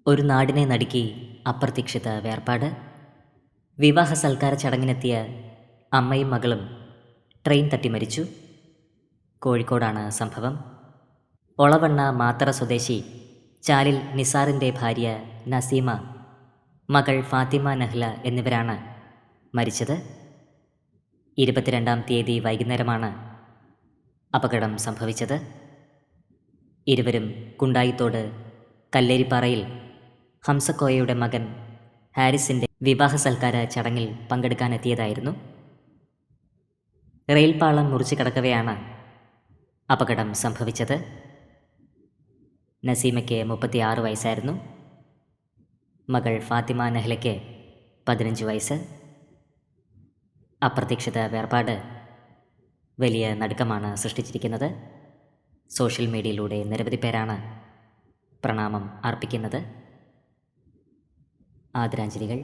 ഒരു നാടിനെ നടുക്കി അപ്രതീക്ഷിത വേർപാട്. വിവാഹ സൽക്കാര ചടങ്ങിനെത്തിയ അമ്മയും മകളും ട്രെയിൻ തട്ടി മരിച്ചു. കോഴിക്കോടാണ് സംഭവം. ഒളവണ്ണ മാത്തറ സ്വദേശി ചാലിൽ നിസാറിൻ്റെ ഭാര്യ നസീമ, മകൾ ഫാത്തിമ നഹ്ല എന്നിവരാണ് മരിച്ചത്. 22-ാം തീയതി വൈകുന്നേരമാണ് അപകടം സംഭവിച്ചത്. ഇരുവരും കുണ്ടായിത്തോട് കല്ലേരിപ്പാറയിൽ ഹംസക്കോയയുടെ മകൻ ഹാരിസിൻ്റെ വിവാഹ സൽക്കാര ചടങ്ങിൽ പങ്കെടുക്കാനെത്തിയതായിരുന്നു. റെയിൽപാളം മുറിച്ചു കടക്കവെയാണ് അപകടം സംഭവിച്ചത്. നസീമയ്ക്ക് 36 വയസ്സായിരുന്നു. മകൾ ഫാത്തിമ നഹ്ലയ്ക്ക് 15 വയസ്സ്. അപ്രതീക്ഷിത വേർപാട് വലിയ നടുക്കമാണ് സൃഷ്ടിച്ചിരിക്കുന്നത്. സോഷ്യൽ മീഡിയയിലൂടെ നിരവധി പേരാണ് പ്രണാമം അർപ്പിക്കുന്നത്. ആദരാഞ്ജലികൾ.